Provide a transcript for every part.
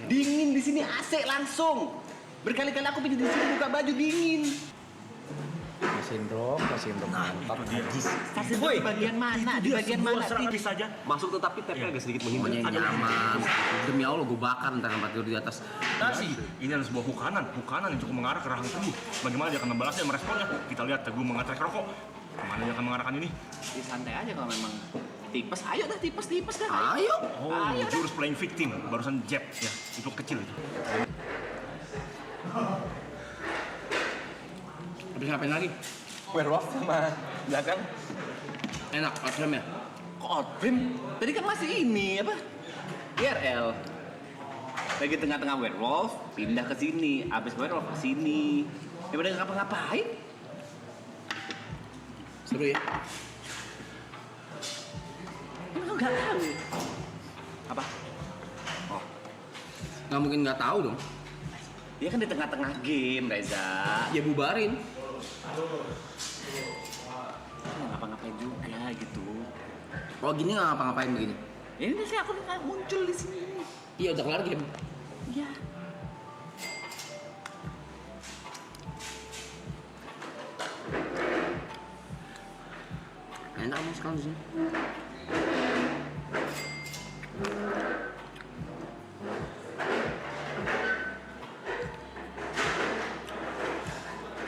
Dingin di sini AC langsung. Berkali-kali aku pijit di sini buka baju dingin. Sindrom mantap. Boy, di bagian mana? Di bagian mana? Tipis saja. Masuk tetapi tapnya agak sedikit menghindar. Semuanya nyaman. Demi Allah gue bakar ntar tempat tidur di atas. Nasi, ini adalah sebuah hukanan yang cukup mengarah ke rahang Teguh. Bagaimana dia akan membalasnya dan meresponnya? Kita lihat Teguh mengatrek rokok. Kemana dia akan mengarahkan ini? Santai aja kalau memang tipes. Ayo dah tipes dah. Ayo. Oh, jurus playing victim. Barusan jab ya, itu kecil itu. Habis ngapain lagi? Werewolf sama belakang. Enak, outframe ya? Kok outframe? Tadi kan masih ini apa? IRL. Lagi tengah-tengah werewolf, pindah ke sini. Abis werewolf ke sini. Daripada nggak ngapa-ngapain. Seru ya? Lu nggak tahu. Apa? Oh. Nggak mungkin nggak tahu dong. Dia kan di tengah-tengah game, Reza. Ya bubarin. Nggak ngapa-ngapain juga gitu. Oh gini nggak ngapa-ngapain begini? Ini sih aku muncul di sini. Iya udah kelar game. Iya. Enak kamu sekarang di sini.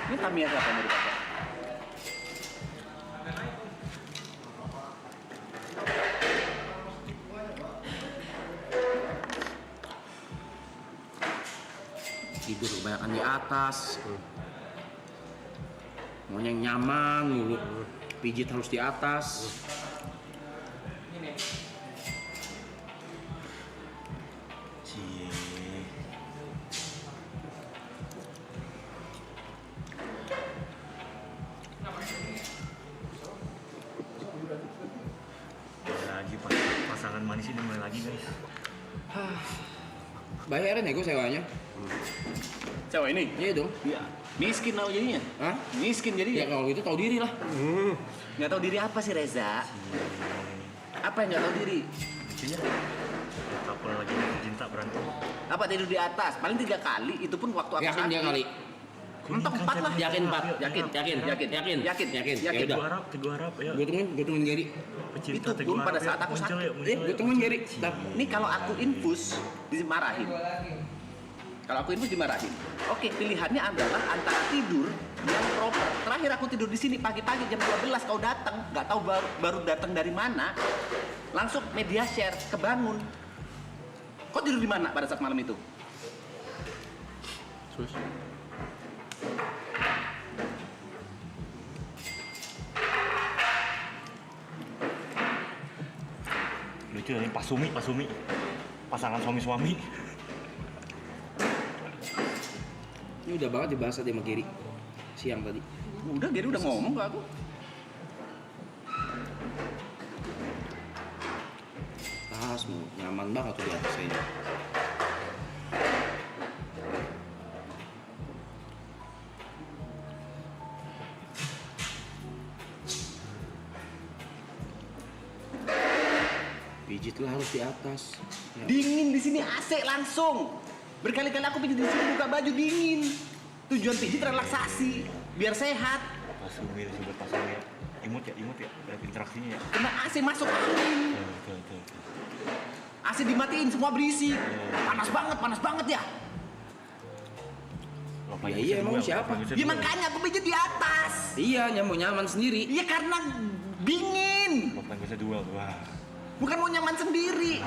Ini Tamiya siapa yang mau dipakai? Tidur kebanyakan di atas. Maunya yang nyaman mulu. Pijit harus di atas. Cie. Lagi pasangan manis ini mulai lagi guys. Bayarin ya gue sewanya. Cewek ini? Iya dong. Iya. Miskin tau jadinya. Hah? Miskin jadi. Ya kalau gitu tahu diri lah. Nggak tahu diri apa sih Reza? Apa yang nggak tahu diri? Lucunya couple lagi cinta berantem. Apa tidur di atas? Paling 3 kali. Itu pun waktu aku Yakin dia kali. Mentok 4 lah. Yakin 4. Yakin. Ya udah. Teguh Harap ya. Gue tungguin Gary. Pecinta Itu Teguh pun pada Harap saat ya. aku Muncul sakit. ya, muncul Gue ya. tungguin Gary. Ini kalau aku infus dimarahin. Kalau aku infus dimarahin. Oke, pilihannya adalah antara tidur yang proper. Terakhir aku tidur di sini pagi-pagi jam 12 kau datang, nggak tahu baru datang dari mana. Langsung media share kebangun. Kau tidur di mana pada saat malam itu? Terus. Lucu ini Pak Sumi. Pasangan suami-suami. Ini udah banget dibahas tadi sama Gary siang tadi. Udah, Gary udah ngomong ke aku. Tasmu nyaman banget tuh di atas ini. Pijitlah harus di atas. Ya. Dingin di sini AC langsung. Berkali-kali aku pijit di sini buka baju dingin. Tujuan pijit relaksasi, biar sehat. Pak Sumi itu buat Pak Sumi ya. Imut ya. Lihat interaksinya ya. Kena AC masuk angin. Betul. AC dimatiin semua berisik. Panas banget ya. Ya iya, emang siapa? Ya makanya aku pijit di atas. Iya, nyaman sendiri. Iya karena dingin. Bapak bisa duel tuh. Wah. Bukan mau nyaman sendiri.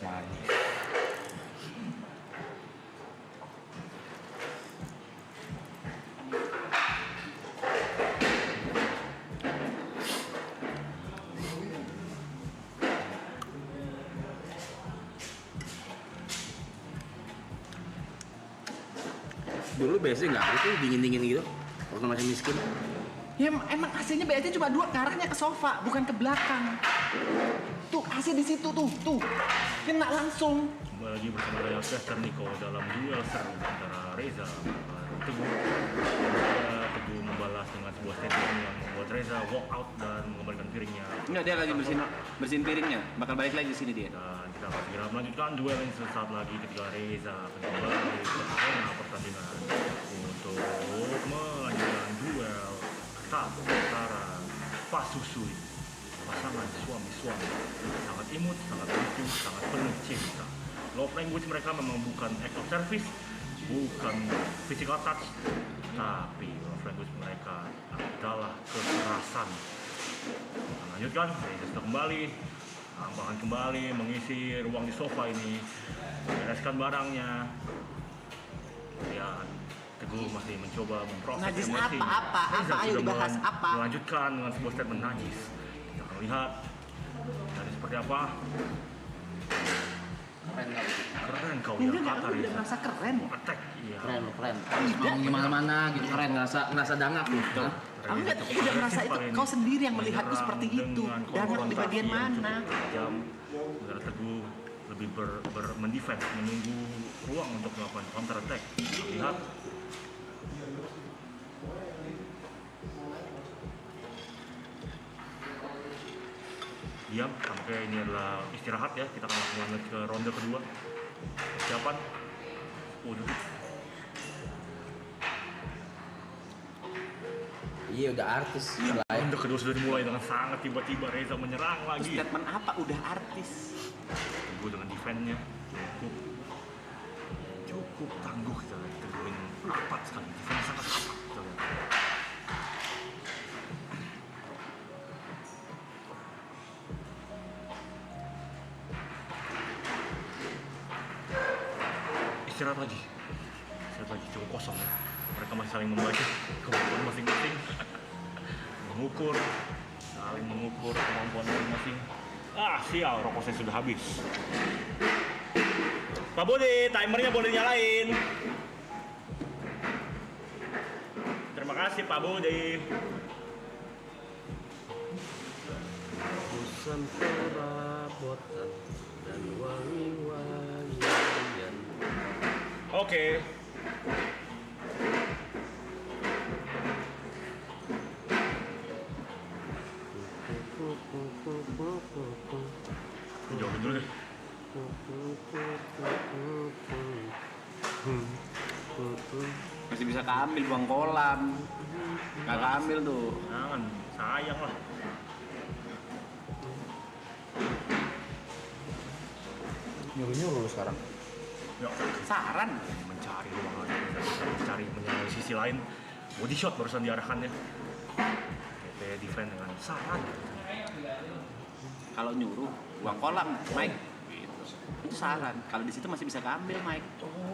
Manis. Dulu biasanya nggak ada tuh dingin gitu waktu masih miskin. Ya emang AC-nya biasanya cuma 2, arahnya ke sofa, bukan ke belakang. Tuh AC di situ tuh. Kena langsung. Kembali lagi bersama Layar Caster Niko dalam duel seru antara Reza Teguh. Teguh membalas dengan sebuah statement yang membuat Reza walk out dan mengembalikan piringnya. Enggak, dia lagi bersihin piringnya. Bakal balik lagi ke sini dia. Dan kita akan segera melanjutkan duel yang sesaat lagi ketika Reza kembali ke arena pertandingan untuk melanjutkan duel ketat antara Pak Susui, pasangan suami-suami, sangat imut, sangat lucu, sangat penuh cinta. Love language mereka memang bukan act of service, bukan physical touch, tapi love language mereka adalah kekerasan. Kita lanjutkan, Reza sudah kembali, bahkan kembali mengisi ruang di sofa ini, bereskan barangnya. Kemudian Teguh masih mencoba memproses Najis emosi. apa? Reza Ayo sudah dibahas, apa? melanjutkan dengan sebuah statement najis. Kita akan lihat dari seperti apa. Keren kau ya, Enggak, kata aku udah Reza. merasa keren. Attack, iya. Keren, ngomong di mana-mana gitu keren, ngerasa dangap lu. Hah? Aku nggak udah merasa itu. Kau sendiri yang melihatku seperti itu. Dangap di bagian mana? Jam, Saudara Teguh lebih mendefense, menunggu ruang untuk melakukan counter attack. Lihat. Diam, tampaknya ini adalah istirahat ya. Kita akan langsung lanjut ke ronde kedua. Persiapan. Waduh. Iya udah artis lah. Ronde kedua sudah dimulai dengan sangat tiba-tiba Reza menyerang Terus lagi. statement apa? Udah artis. Teguh dengan defense-nya cukup tangguh kita lihat. Teguh ini rapat sekali, defense sangat rapat kita lihat. Istirahat lagi, cukup kosong ya. Mereka masih saling membaca kemampuan masing-masing, saling mengukur kemampuan masing-masing. Sial, rokok saya sudah habis. Pak Budi, timernya boleh nyalain. Terima kasih Pak Budi. Busan perabotan dan wangi-wangian. Oke. Jauh dulu deh. Masih bisa keambil buang kolam. Nggak keambil tuh. Jangan, sayang lah. Nyuruh-nyuruh lu sekarang. Ya, Saran. mencari ruangan, mencari sisi lain. Body shot barusan diarahkannya. TP defense dengan saran. Kalau nyuruh buang kolam, Mike. Gitu. Itu saran. Kalau di situ masih bisa keambil, Mike.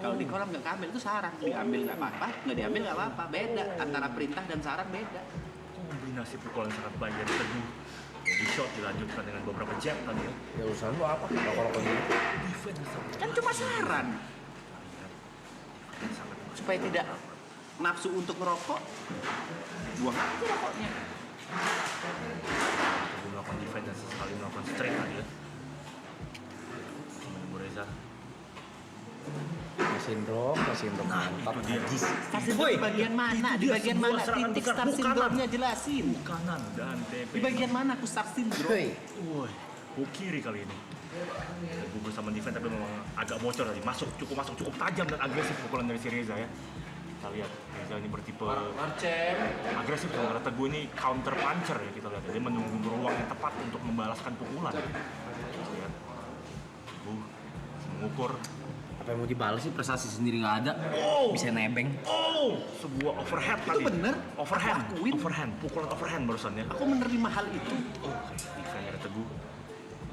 Kalau di kolam nggak keambil itu saran. Diambil nggak apa-apa, nggak diambil nggak apa-apa. Beda antara perintah dan saran beda. Kombinasi pukulan sangat baik dari Teguh. Body shot dilanjutkan dengan beberapa jab tadi ya. Ya urusan lu apa? Rokok-rokok gitu. Defense sangat Kan cuma saran. sangat Supaya tidak nafsu untuk merokok, buang aja rokoknya. Teguh melakukan defense dan sesekali melakukan straight tadi ya. Menunggu Reza. Sindrom mantap. Itu dia. Najis. Star syndrome di bagian mana? Di dia bagian sebuah mana? serangan Titik besar. star Bukanan. syndrome-nya jelasin. Kanan dan TP. Di bagian mana aku star syndrome? Hei, Woi, kiri kali ini. Teguh bersama defense tapi memang agak bocor tadi. Cukup cukup tajam dan agresif pukulan dari si Reza ya. Kita lihat Reza ini bertipe agresif karena Teguh ini counter puncher ya kita lihat. Dia menunggu ruang yang tepat untuk membalaskan pukulan. Kita lihat Teguh mengukur. apa yang mau dibalas sih, prestasi sendiri nggak ada. Oh! Bisa nebeng. Sebuah overhead Itu tadi. bener. Overhand, Aku akuin. overhand, pukulan overhand barusan ya. Aku menerima hal itu. Defense dari Teguh.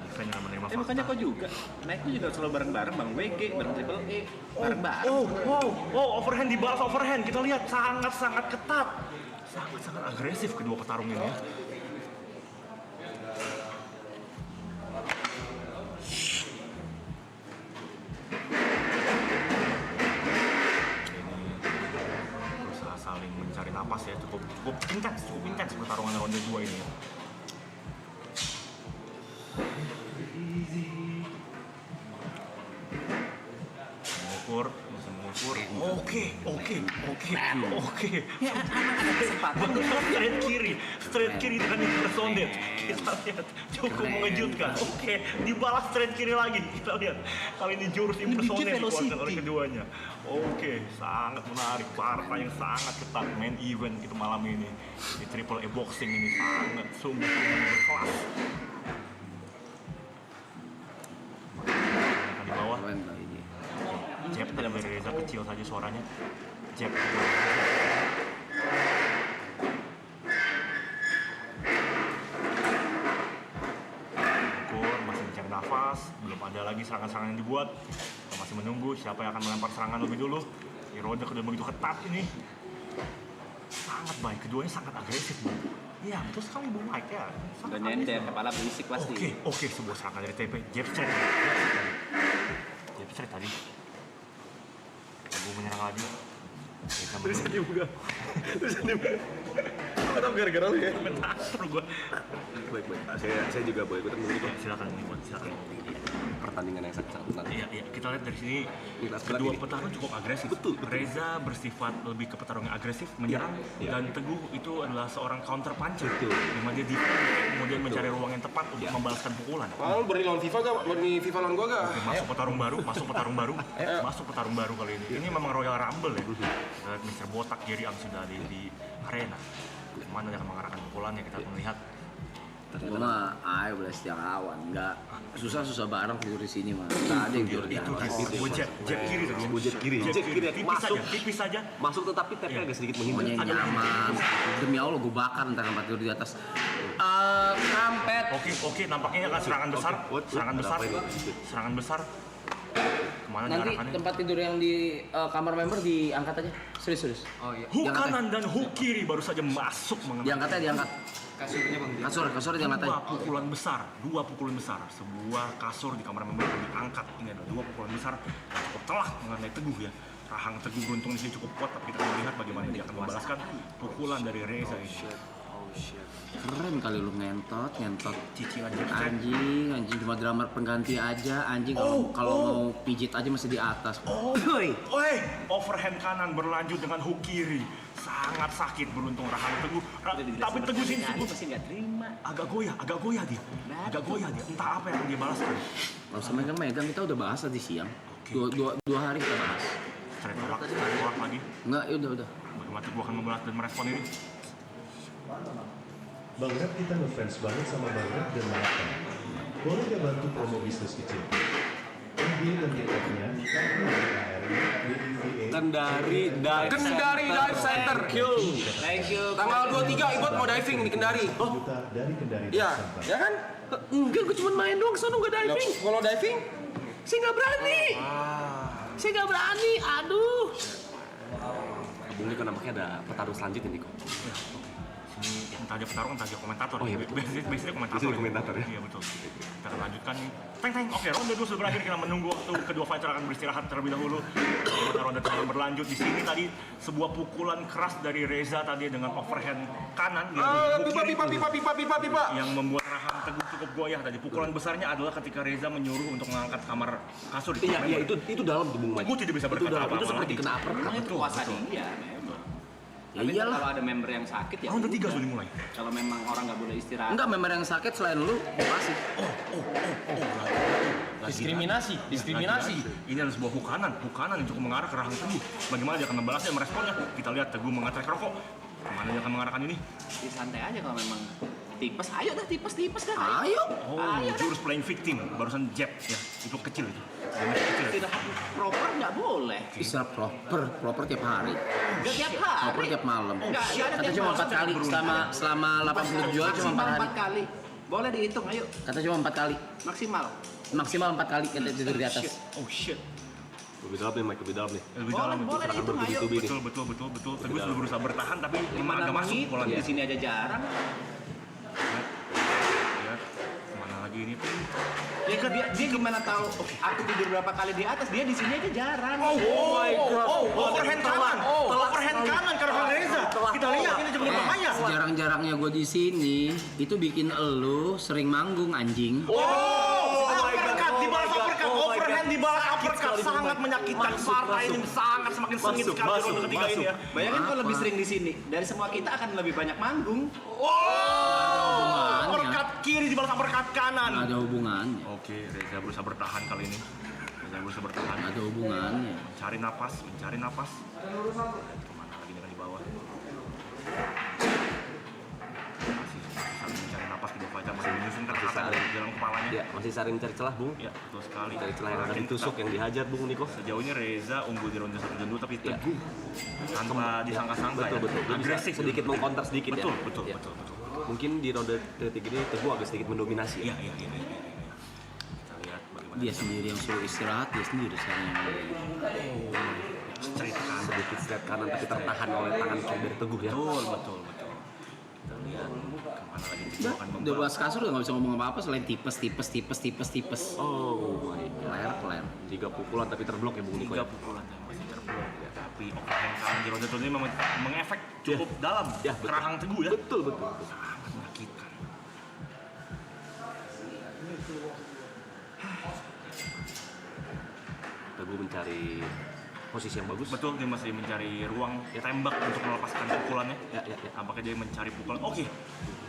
Defense yang menerima fakta. Makanya kau juga. Naik itu juga selalu bareng-bareng, Bang WG, bareng Triple E, bareng-bareng. Overhand dibalas overhand. Kita lihat sangat-sangat ketat. Sangat-sangat agresif kedua petarung ini ya. Berusaha saling mencari napas ya, cukup intens pertarungan ronde 2 ini. Masih mengukur. Oke, Ya, ada kesempatan. Straight kiri dengan impersonate. Kita lihat cukup mengejutkan. Oke, dibalas straight kiri lagi. Kita lihat kali ini jurus impersonate dikeluarkan oleh keduanya. Oke, sangat menarik. Partai yang sangat ketat main event kita malam ini di Triple A Boxing ini sangat sungguh berkelas. Di bawah. Jab tidak dari Reza kecil saja suaranya. Jab. Ukur masih mencari nafas, belum ada lagi serangan-serangan yang dibuat. Kita masih menunggu siapa yang akan melempar serangan lebih dulu. Iroda kedua begitu ketat ini. Sangat baik, keduanya sangat agresif, Bu. Iya, betul sekali Bu Mike ya. Udah nyender, kepala berisik pasti. Oke, sebuah serangan dari TP. Jab straight. Jab straight tadi. Aku menyerang lagi. Tulisan dibuka. Atau gara-gara lu ya? Komentator gua. Baik. Saya juga boleh ikutan begitu. Silakan. Pertandingan yang sangat menarik. Iya, kita lihat dari sini Kelas kedua ini. petarung cukup agresif. Betul. Reza bersifat lebih ke petarung yang agresif, menyerang, Iya. dan Teguh itu adalah seorang counter puncher. Betul. Di mana dia defend, kemudian mencari ruang yang tepat untuk membalaskan pukulan. Kalau berani lawan FIFA gak? Berani FIFA lawan gua gak? Oke, masuk petarung baru kali ini. Ini memang Royal Rumble ya. Kita lihat Mr. Botak Jerry Ang sudah ada di arena. Kemana dia akan mengarahkan pukulannya, kita akan melihat. Gue mah ayo belas setiap kawan, nggak susah bareng tidur di sini mah. Nggak ada yang tidur di atas. Gua jab kiri tadi. Jab kiri. Tipis saja. Masuk tetapi tapnya agak sedikit menghindar. Semuanya nyaman. Demi Allah gue bakar ntar tempat tidur di atas. Kampet. Oke, nampaknya akan serangan besar. Serangan besar. Kemana Nanti diarahkannya? tempat tidur yang di kamar member diangkat aja. Serius. Oh iya. Hook kanan dan hook kiri baru saja masuk mengenai Diangkat. Kasurnya Bang. Kasur diangkat aja. dua pukulan besar. Sebuah kasur di kamar member akan diangkat. Ini adalah dua pukulan besar yang cukup telah mengenai Teguh ya. Rahang Teguh beruntung di sini cukup kuat, tapi kita akan melihat bagaimana dia akan membalaskan pukulan dari Reza ini. Keren kali lu ngentot. Cicilan jab straight. Anjing cuma drummer pengganti aja. Anjing kalau mau pijit aja masih di atas. Overhand kanan berlanjut dengan hook kiri. Sangat sakit beruntung Rahang Teguh. Tapi Teguh sini cukup pasti nggak terima. agak goyah dia. Entah apa yang dia balaskan. Kalau sama megang kita udah bahas tadi siang. Dua hari kita bahas. Straight tolak lagi. Enggak, udah. Bagaimana Teguh akan membalas dan merespon ini? Bang Rap kita ngefans banget sama Bang Rap dan Malaka. Boleh gak bantu promo bisnis kecil? NBA dan TikToknya, Kendari Dive Center. Thank you. Tanggal 23 Ibot mau diving di Kendari. juta dari Kendari Iya, Center. ya kan? Enggak, gue cuma main doang, sono nggak diving. Kalau diving? Saya nggak berani. Aduh. Bung Niko nampaknya ada petarung selanjutnya Niko. Ini entah dia petarung, entah dia komentator. Oh iya, betul. Biasanya komentator. Biasanya komentator ya. Iya betul. Kita akan lanjutkan nih. Teng. Oke, ronde 2 sudah berakhir. Kita menunggu waktu kedua fighter akan beristirahat terlebih dahulu. Kita ronde tengah berlanjut di sini tadi sebuah pukulan keras dari Reza tadi dengan overhand kanan. Pipa. Yang membuat Rahang Teguh cukup goyah tadi. Pukulan besarnya adalah ketika Reza menyuruh untuk mengangkat kamar kasur. Iya, itu dalam tuh Bung Mike. Teguh tidak bisa berkata dalam. apa-apa Itu seperti lagi. kena uppercut. Namanya itu kuasa dia memang. Ya Tapi iyalah. kalau ada member yang sakit ya Ronde 3 udah. sudah dimulai. Kalau memang orang nggak boleh istirahat. Enggak, member yang sakit selain lu, kasih. Diskriminasi. Ini adalah sebuah hukanan yang cukup mengarah ke Rahang Teguh. Bagaimana dia akan membalasnya dan meresponnya? Kita lihat Teguh mengatakan rokok. Kemana dia akan mengarahkan ini? Ya, santai aja kalau memang tipes. Ayo dah tipes dah. Ayo. Oh, jurus playing victim. Barusan jab ya. Itu kecil itu. Damage kecil. Istirahat proper nggak boleh. Istirahat proper tiap hari. Nggak tiap hari. Proper tiap malam. Nggak ada Kata tiap cuma malam. 4 kali selama 80 jual cuma 4 hari. 4 kali. Boleh dihitung, ayo. Kata cuma 4 kali. Maksimal 4 kali kita tidur di atas. Oh shit. Lebih dalam nih Mike, lebih dalam nih. Lebih dalam itu. Boleh dihitung, ayo. Betul. Teguh sudah berusaha bertahan tapi memang Gimana agak masuk menghitung polannya. di sini aja jarang. Lihat. Kemana lagi ini? Ya kan dia gimana tahu aku tidur berapa kali di atas, dia di sini aja jarang. Overhand kanan. Overhand kanan karena Reza. Kita lihat ini cukup berbahaya. Jarang-jarangnya gue di sini itu bikin elu sering manggung anjing. Uppercut dibalas uppercut. Overhand dibalas uppercut. sangat menyakitkan. Parah ini sangat semakin sengit sekali di ronde ketiga ini ya. Bayangin kalau lebih sering di sini, dari semua kita akan lebih banyak manggung. Oh, uppercut kiri dibalas uppercut kanan. Nggak ada hubungannya. Oke, Reza berusaha bertahan kali ini. Reza berusaha bertahan. Nggak ada hubungannya. Mencari napas. Kemana lagi nih kan di bawah? Masih saling mencari napas kedua fighter, masih menyusunkan kata di dalam kepalanya. Ya, masih saling mencari celah, Bung. Ya, betul sekali. Mencari celah yang akan ditusuk, yang dihajar, Bung Niko. Sejauh ini Reza unggul di ronde 1 dan 2 tapi teguh. Tanpa disangka-sangka Betul, ya. betul. Dia bisa Agresif. sedikit mengkonter sedikit Betul, ya. betul, Ya. betul. Mungkin di ronde ketiga ini Teguh agak sedikit mendominasi ya. Iya. Kita lihat bagaimana Dia sendiri yang suruh istirahat, dia sendiri sekarang yang straight kanan. Sedikit straight kanan tapi tertahan oleh tangan kiri dari Teguh ya. Betul. Kita lihat kemana lagi Teguh akan udah membawa. bahas kasur udah nggak bisa ngomong apa-apa selain tipes. Oh, player. 3 pukulan tapi terblok ya Bung Niko. 3 pukulan yang masih terblok ya. Tapi overhand kanan di ronde ini memang mengefek cukup dalam Ya, betul. kerahang Teguh ya. Betul. Sangat menyakitkan. Teguh mencari posisi yang bagus. Betul, dia masih mencari ruang tembak untuk melepaskan pukulannya. Ya. Tampaknya dia mencari pukulan. Oke,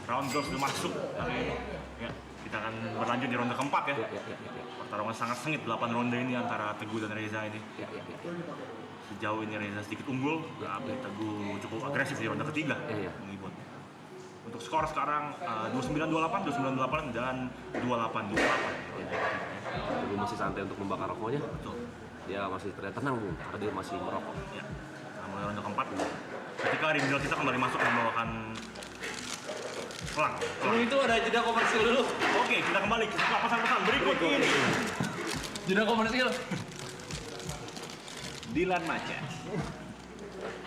round girl sudah masuk kali ini. Ya, kita akan berlanjut di ronde keempat ya. Ya. Pertarungan sangat sengit 8 ronde ini antara Teguh dan Reza ini. Ya. Sejauh ini Reza sedikit unggul, tapi Teguh cukup agresif di ronde ketiga. Iya. Mengibut. Untuk skor sekarang 29-28, 29-28 dan 28-28. Teguh masih santai untuk membakar rokoknya. Betul. Dia masih terlihat tenang Bung, karena dia masih merokok. Ya. Kita mulai ronde keempat. Ketika Rinjal kita kembali masuk membawakan pelang. Itu ada jeda komersil dulu. Oke, kita kembali ke pesan-pesan berikut ini. Jeda komersil. Dilan Macha.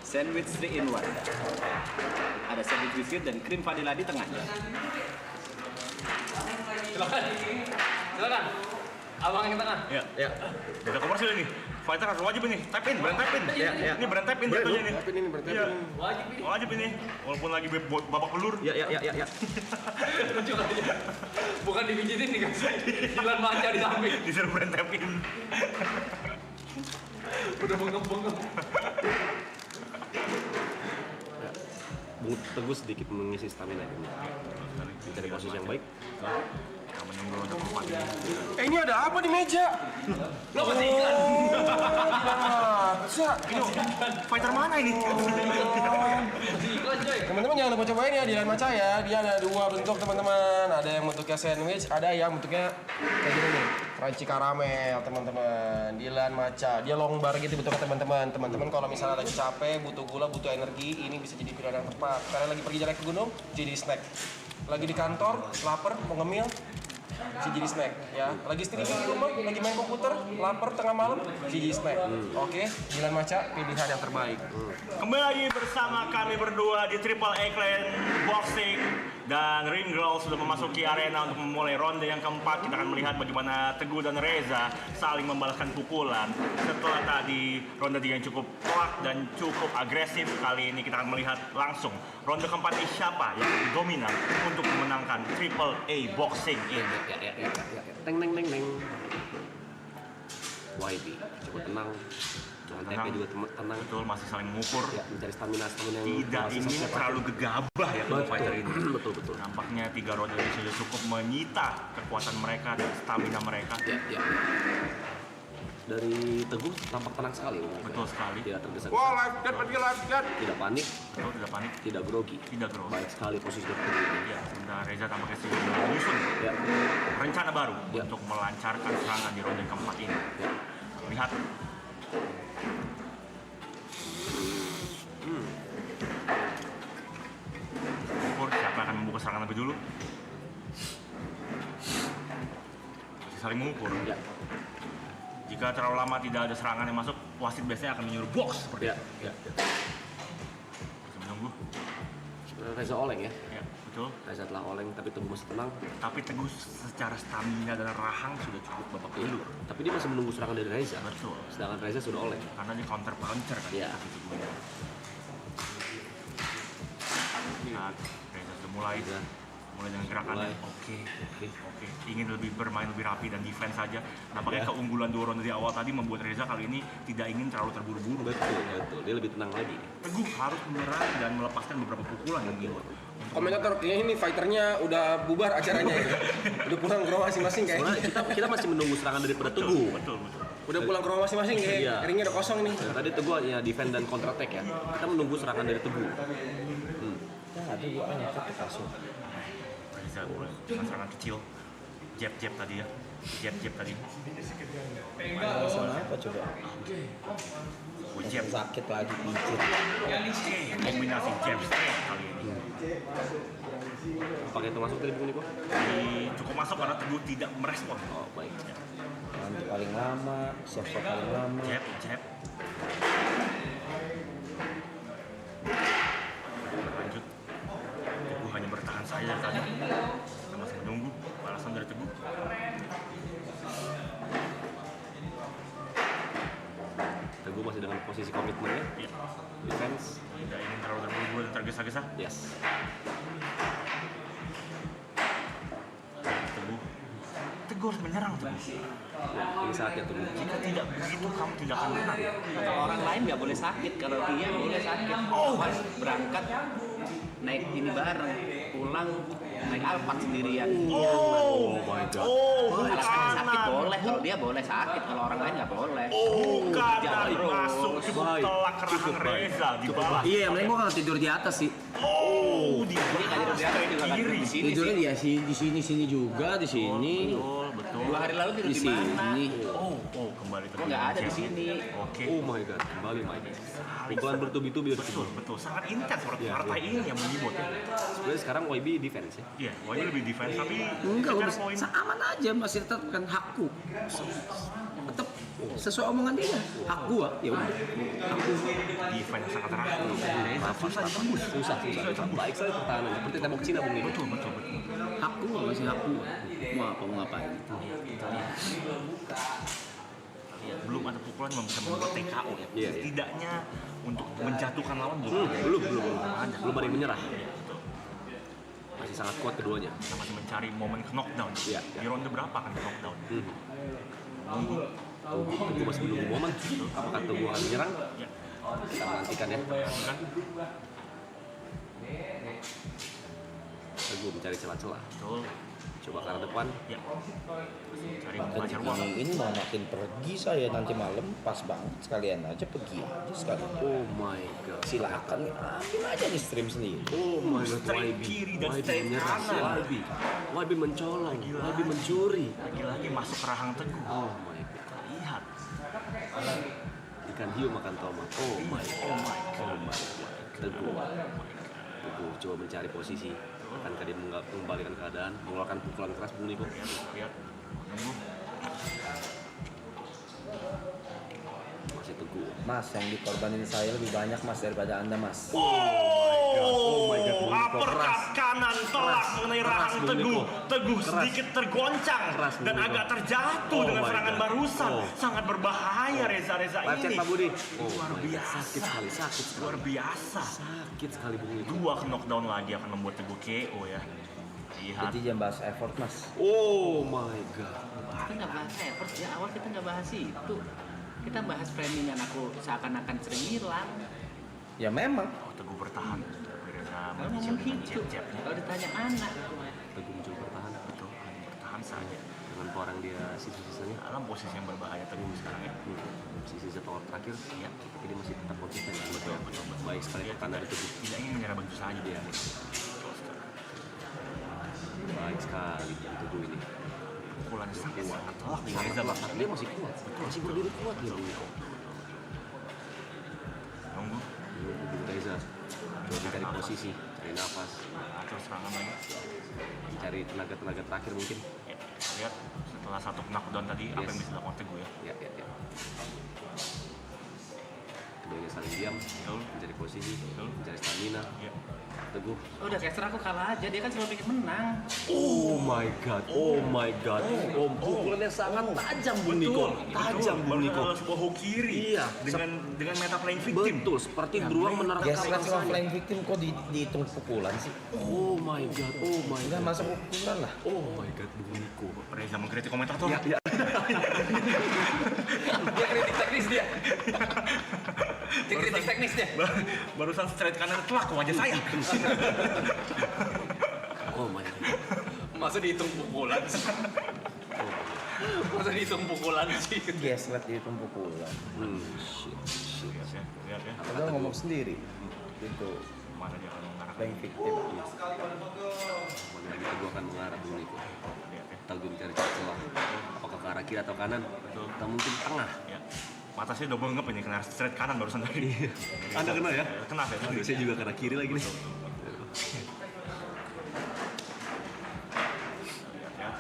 Sandwich 3 in 1. Ada sandwich biskuit dan krim vanilla di tengahnya. Silakan. Abang yang tengah. Ya. Kita komersil ini. Fighter harus wajib ini. Tap in, brand tap in. Ini brand tap in jatuhnya ini. Tapi ini berarti Iya. Wajib ini. Walaupun lagi babak pelur. Ya. Lucu kali ya. Bukan dipijitin nih guys. Dilan Macha di samping. Disuruh brand tap in. Udah bengong-bengong. Bung Teguh sedikit mengisi stamina ini. Mencari posisi yang baik. Kita menunggu ronde keempat ini. Ini ada apa di meja? Lo masih iklan. Ini fighter mana ini? Masih iklan coy. Teman-teman jangan lupa cobain ya Dilan Macha ya. Dia ada 2 bentuk teman-teman. Ada yang bentuknya sandwich, ada yang bentuknya kayak gini nih. Crunchy karamel teman-teman. Dilan Macha. Dia long bar gitu bentuknya teman-teman. Teman-teman kalau misalnya lagi capek, butuh gula, butuh energi, ini bisa jadi pilihan yang tepat. Kalian lagi pergi jalan ke gunung, jadi snack. Lagi di kantor, lapar, mau ngemil, bisa jadi snack ya. Lagi streaming di rumah, lagi main komputer, lapar tengah malam, bisa jadi snack. Oke, Dilan Macha pilihan yang terbaik. Kembali lagi bersama kami berdua di Triple A Clan Boxing dan Ring Girl sudah memasuki arena untuk memulai ronde yang keempat. Kita akan melihat bagaimana Teguh dan Reza saling membalaskan pukulan. Setelah tadi ronde 3 yang cukup telak dan cukup agresif, kali ini kita akan melihat langsung ronde keempat ini siapa yang lebih dominan untuk memenangkan Triple A Boxing ini. Ya. Teng. YB, coba tenang. Jangan TP juga tenang. Betul, masih saling mengukur. Ya, mencari stamina yang Tidak masih ingin sesuai. terlalu gegabah ya kedua fighter ini. Betul. Nampaknya 3 ronde ini sudah cukup menyita kekuatan mereka dan stamina mereka. Ya. Dari Teguh tampak tenang sekali. Betul sekali. Tidak tergesa-gesa. Wah, live guard, pergi live guard. Tidak panik, Betul, tidak panik, tidak grogi. tidak grogi. Baik sekali posisi dari Teguh ini. Ya, sementara Reza tampaknya sudah menyusun Ya. rencana baru Ya. untuk melancarkan serangan di ronde keempat ini. Ya. Lihat. Ukur siapa akan membuka serangan lebih dulu. Masih saling mengukur. Ya. Jika terlalu lama tidak ada serangan yang masuk, wasit biasanya akan menyuruh box seperti Ya. itu. Ya. Masih menunggu. Reza oleng ya. Ya, betul. Reza telah oleng tapi Teguh masih tenang. Tapi Teguh secara stamina dan rahang sudah cukup babak Ya. belur. Tapi dia masih menunggu serangan dari Reza. Betul. Sedangkan Reza sudah oleng. Karena dia counter puncher kan. Ya. Lihat, Reza sudah mulai Ya. mulai dengan gerakannya. Oke. Ingin bermain lebih rapi dan defense saja. Nampaknya keunggulan 2 ronde di awal tadi membuat Reza kali ini tidak ingin terlalu terburu-buru. Betul. Dia lebih tenang lagi. Teguh harus menyerang dan melepaskan beberapa pukulan yang gila. Komentator kayaknya ini fighternya udah bubar acaranya ya. Udah pulang ke rumah masing-masing kayaknya. Sebenarnya kita masih menunggu serangan daripada Teguh. Betul. Udah pulang ke rumah masing-masing kayak Iya. ringnya udah kosong nih. Nah, tadi Teguh ya defend dan counter attack ya. Kita menunggu serangan dari Teguh. Reza mulai dengan serangan kecil. Jab tadi ya. Jab tadi. Sama apa coba? Jab. Sakit lagi pijit. Kombinasi jab straight kali ini. Apakah itu masuk tadi Bung Niko? Cukup masuk karena Teguh tidak merespon. Oh, baik. Nanti paling lama, siap paling lama. Jab. Lanjut. Teguh hanya bertahan saja tadi. Kita masih menunggu balasan dari Teguh. Teguh masih dengan posisi komitmennya. Iya. Defense. Tidak ingin terlalu terburu-buru dan tergesa-gesa. Yes. Teguh harus menyerang Teguh. Ya, ini saatnya Teguh. Jika tidak begitu kamu tidak akan menang. Kalau orang lain nggak boleh sakit, kalau dia boleh sakit. Pas berangkat naik ini bareng, pulang naik Alphard sendirian. Oh my God. Sakit boleh, kalau dia boleh sakit, kalau orang lain nggak boleh. Kanan masuk cukup Baik. telak ke rahang Reza di bawah. Iya, yang penting gua kalau tidur di atas sih. Dia tidur di atas juga kan kiri. di sini Tidurnya sih. di sini juga, di sini. Betul. 2 hari lalu tidur Di di mana? sini. Kembali Kok nggak ada di sini? Oke. Oh my God, kembali Mike. Pukulan bertubi-tubi dari Teguh. Betul. Sangat intens seperti Iya, partai ini yang menyebut ya. Sebenarnya sekarang YB defense ya. Iya, Wahyu lebih defense tapi Enggak, gua secara poin aman aja, masih tetap kan hakku. Tetap sesuai omongan dia, hak gua. Ya udah. defense sangat rapuh. Reza susah ditembus. Susah. Baik sekali pertahanan. Seperti tembok Cina Bung Niko. Betul. Hak gua masih hak gua. Mau apa mau ngapain? Ya, belum ada pukulan yang bisa membuat TKO ya. Iya. Setidaknya untuk menjatuhkan lawan belum. Belum ada yang menyerah. Masih sangat kuat keduanya. Kita masih mencari momen knockdown. Iya. Di ronde berapa akan knockdown? Teguh masih menunggu momen. Apakah Teguh akan menyerang? Ya. Kita menantikan ya. Kan? Teguh mencari celah-celah. Betul. Coba ke arah depan. Ya. Cari membaca ruang. Ini mau makin pergi saya nanti malam pas banget, sekalian aja pergi aja sekalian. Oh my God. Silakan ambil aja nih stream sendiri. Oh my God. Straight YB. kiri dan YB straight menyerah. kanan. YB mencolong. YB mencuri. Lagi-lagi masuk ke rahang Teguh. Oh my God. Lihat. Ikan hiu makan tomat. Oh my God. Teguh coba mencari posisi. Akankah dia mengembalikan keadaan, mengeluarkan pukulan keras Bung Niko? Lihat. Menunggu. Masih Teguh. Mas, yang dikorbanin saya lebih banyak mas daripada anda mas. Oh my God, Bung Niko. Uppercut kanan telak mengenai rahang Bung Teguh. Niko. Teguh Keras. sedikit tergoncang Keras, Bung dan Niko. agak terjatuh Oh dengan my serangan God. barusan. Oh. Sangat berbahaya Reza Live chat ini. Pak Budi. Luar biasa. Sakit sekali. Luar biasa. Sakit sekali Bung Niko. 2 knockdown lagi akan membuat Teguh KO ya. Lihat. Jadi jangan bahas effort mas. Oh my God. Kita nggak bahas effort ya, awal kita nggak bahas itu. Kita bahas framingan aku seakan-akan sering hilang. Ya memang. Oh, Teguh bertahan. Reza Kalau menyicil ngomong dengan gitu, jab-jabnya. kalau ditanya mana? Teguh mencoba bertahan. Betul, hanya bertahan saja. Dengan orang dia sisa-sisanya. Dalam posisi yang berbahaya Teguh sekarang ya. Sisa power terakhir. Ya. Tapi dia masih tetap konsisten. Betul. Baik sekali pertahanan dari Teguh. Tidak ingin menyerah begitu saja dia. Baik sekali dari Teguh ini. Pukulan sangat telak nih Reza Reza dia masih kuat. Masih berdiri kuat dia Bung Niko. Nunggu. Bung Reza coba mencari posisi, cari nafas, Atur serangan lagi. cari tenaga terakhir mungkin. Ya, lihat setelah satu knockdown tadi apa Yes. yang bisa dilakukan Teguh ya. Ya. keduanya saling diam, mencari posisi, mencari stamina. Iya. Teguh. Udah Caster aku kalah aja, dia kan selalu pengen menang. Oh my god. Oh, pukulannya sangat tajam Bung Niko. Tajam Bung Niko. Sebuah hokiri. Iya. Dengan meta playing victim. Betul, seperti beruang menerkam Gesrek sama rasanya. flying victim kok dihitung pukulan sih? Oh my god. Nggak masuk pukulan lah. Oh my god, Bung Niko. Reza mengkritik komentator. Ya. Dia kritik teknis dia. Dia kritik teknis dia. Barusan straight kanan telak ke wajah saya. Oh my god. Masa dihitung pukulan sih? Masa dihitung pukulan sih? Gesrek dihitung pukulan. Shit. Lihat ya. Padahal ngomong sendiri. Itu Mana dia akan mengarahkan. flying victim. Mana lagi Teguh akan mengarah Bung Niko. Lihat ya. Teguh mencari celah. Apakah ke arah kiri atau kanan? Atau mungkin tengah? Ya. Mata saya double ngep ini kena straight kanan barusan tadi. Anda kena ya? Kena saya. Aduh, saya juga ke arah kiri lagi nih. Ya.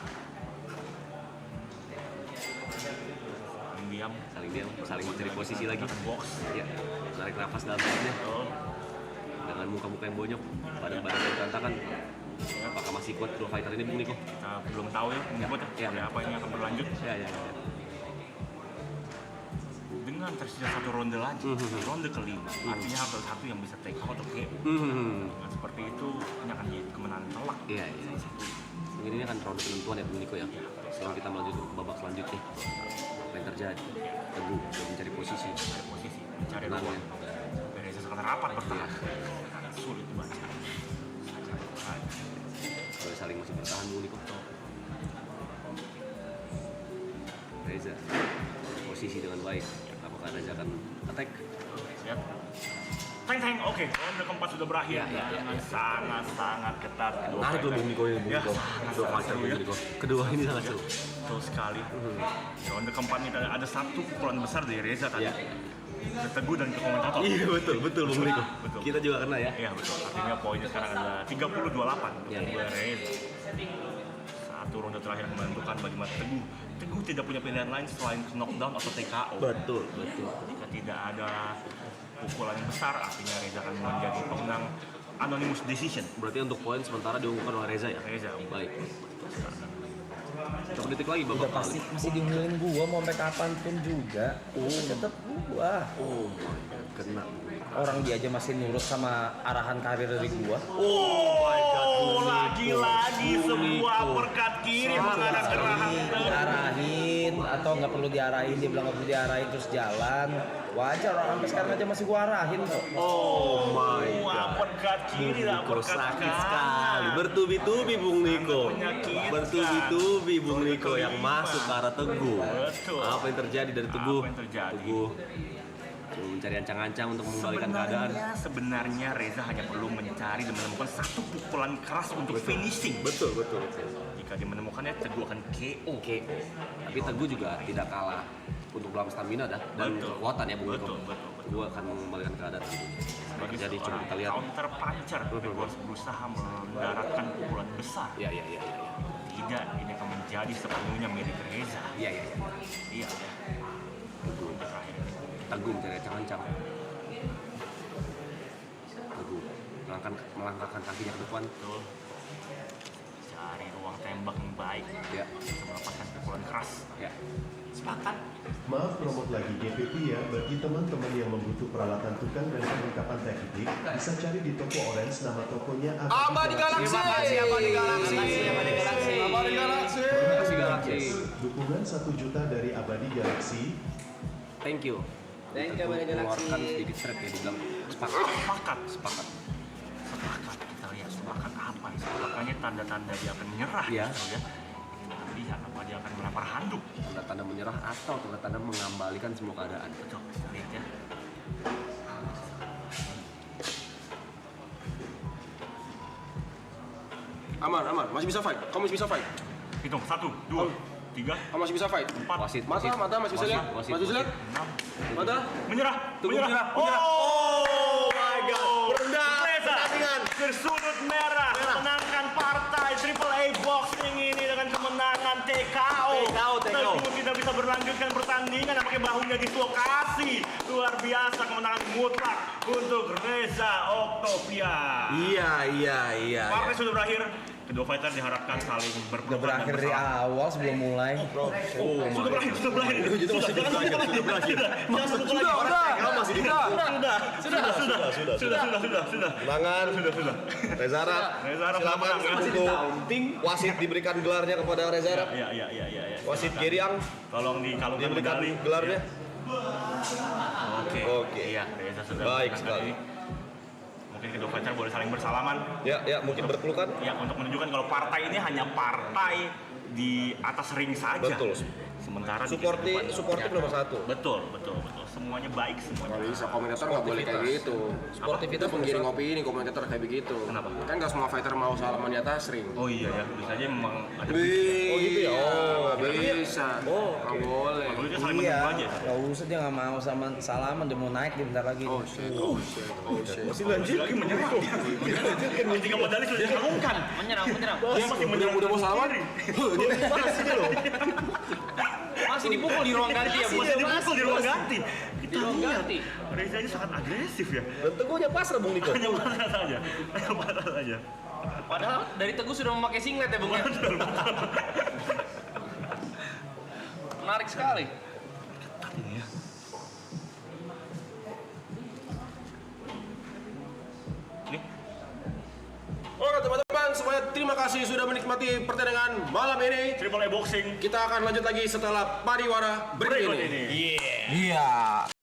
Diam. Saling diam, saling mencari posisi lagi. Box. Ya, tarik nafas dalam-dalamnya. Dengan muka-muka yang bonyok, badan-badan yang berantakan. Apakah masih kuat dua fighter ini Bung Niko? Kita belum tahu ya, membuat Ya. apa ini akan berlanjut. Ya. Dengan tersisa satu ronde lagi, ronde kelima, artinya harus ada satu yang bisa take out atau KO. Dengan seperti itu, ini akan jadi kemenangan telak. Iya. Mungkin ini akan ronde penentuan ya Bung Niko ya. Sebelum kita melanjut ke babak selanjutnya. Apa yang terjadi? Teguh sudah mencari posisi. Mencari posisi, mencari Tenang ruang. ya. Reza sangat rapat bertahan. Sangat sulit dibaca. Kalau saling masih bertahan Bung Niko. Reza posisi dengan baik. Apakah Reza akan attack? Siap. Teng, oke. Ronde keempat sudah berakhir. Dengan sangat ketat. Kedua Menarik loh fighter. Bung Niko ini Bung Ya, Niko. sangat Kedua fighter seru Bung ya. Niko. Kedua ini sangat seru. Betul sekali. Di ronde keempat ini ada satu pukulan besar dari Reza tadi. Iya. Ke Teguh dan ke komentator. Iya betul Bung Niko. Betul. Kita juga kena ya. Iya betul. Artinya poinnya sekarang adalah 30-28 untuk Iya. kedua Reza. Satu ronde terakhir menentukan bagi Mas Teguh. Teguh tidak punya pilihan lain selain knockdown atau TKO. Betul. Jika tidak ada pukulan yang besar, artinya Reza akan menjadi pemenang anonymous decision. Berarti untuk poin sementara diunggulkan oleh Reza ya? Reza. Baik. Berapa detik lagi babak Udah pasti masih diunggulin gua mau sampai kapanpun juga. Tetep gua. Oh my god, kena. Orang dia aja masih nurut sama arahan karir dari gua. Lagi-lagi sebuah uppercut kiri menghadap gerahan Diarahin atau nggak perlu diarahin, dia bilang nggak perlu diarahin terus jalan. Wajar orang sampai sekarang aja masih gua arahin kok. Oh my god. uppercut kiri, Niko uppercut sakit kanan. sekali. Bertubi-tubi Bung Niko. Menyakitkan. Bertubi-tubi Bung Niko yang masuk ke arah Teguh. Betul. Apa yang terjadi dari Teguh? Apa yang terjadi? Teguh coba mencari ancang-ancang untuk mengembalikan keadaan. Sebenarnya Reza hanya perlu mencari dan menemukan satu pukulan keras untuk finishing. Betul. Jika dia menemukannya, Teguh akan KO. Tapi Teguh juga tidak kalah untuk dalam stamina dan Betul. kekuatan ya Bung Niko. Betul. Teguh akan mengembalikan keadaan. Bagi Jadi coba seorang kita lihat. counter puncher, Teguh harus berusaha mendaratkan pukulan besar. Iya. Tidak, ini akan menjadi sepenuhnya milik Reza. Iya. Iya. Teguh Terakhir. Teguh mencari ancang-ancang. Teguh melangkahkan kakinya ke depan. Betul. Cari ruang tembak yang baik. Ya. Untuk melepaskan pukulan keras. Ya. Sepakat. Maaf promote lagi GPP ya, bagi teman-teman yang membutuh peralatan tukang dan perlengkapan teknik, bisa cari di toko Orange, nama tokonya Abadi Galaksi. Abadi Galaksi. Terima kasih Galaxy. Dukungan 1 juta dari Abadi Galaksi. Thank you. Thank you, Abadi Galaxy. Mengeluarkan sedikit trade ya, dibilang sepakat. Sepakat. Kita lihat sepakat apa nih? Sepakatnya tanda-tanda dia akan menyerah. Iya. Ya. Kita lihat apa dia akan melempar handuk. Tanda-tanda menyerah atau tanda-tanda mengembalikan semua keadaan. Betul. Kita lihat ya. Aman, masih bisa fight. Kamu masih bisa fight. Hitung 1, 2, 3, Kamu masih bisa fight. 4, Wasit. Mata masih bisa lihat. Wasit. Masih bisa lihat. 6. Mata. Menyerah. Tunggu, menyerah. Oh my god. Rendah Reza bersudut merah memenangkan partai Triple A Boxing ini dengan kemenangan TKO. TKO. Teguh tidak bisa berlanjutkan pertandingan yang pakai bahunya dislokasi. Luar biasa kemenangan mutlak untuk Reza Octavian. Iya. Partai sudah berakhir. Kedua fighter diharapkan saling Udah berpelukan berakhir dari awal sebelum mulai. Sudah berakhir. Jangan berakhir. Jangan pukul lagi. Sudah. Tangan Reza Arab. Reza Arab Silakan menang, ya. untuk wasit diberikan gelarnya kepada Reza Arab. Iya. Wasit Geriang Tolong dikalungkan diberikan medali. gelarnya. Oke. Iya, Reza sudah Baik menangkan sekali. ini. Mungkin kedua fighter boleh saling bersalaman. Ya, mungkin berpelukan. Ya, untuk menunjukkan kalau partai ini hanya partai di atas ring saja. Betul. Sementara di Suportif nomor 1. Betul. Semuanya baik, semuanya. Kalau bisa komentator nggak boleh kayak gitu. Sportivitas Itu penggiring opini komentator kayak begitu. Kenapa? Kan nggak semua fighter mau salaman di atas ring. Oh iya ya, bisa aja memang ada. Oh gitu ya. Oh, Nggak bisa. Nggak boleh. Kalau itu saling Iya, menunggu aja. nggak usah, dia nggak mau sama salaman, dia mau naik dia bentar lagi. Oh shit. masih lanjut. Lagi menyerang. Ketika medali sudah dikalungkan. Menyerang. Dia masih menyerang. Udah mau salaman. Masih dia loh. Masih dipukul di ruang ganti ya, Bos. Masih dipukul di ruang ganti. Di ruang ganti. Reza ini sangat agresif ya. Dan Teguhnya pasrah Bung Niko. Hanya marah saja. Padahal dari Teguh sudah memakai singlet ya, Bung. Menarik sekali. Oke teman-teman, semuanya terima kasih sudah menikmati pertandingan malam ini. Triple A Boxing Kita akan lanjut lagi setelah pariwara berikut berikut ini. ini. Iya.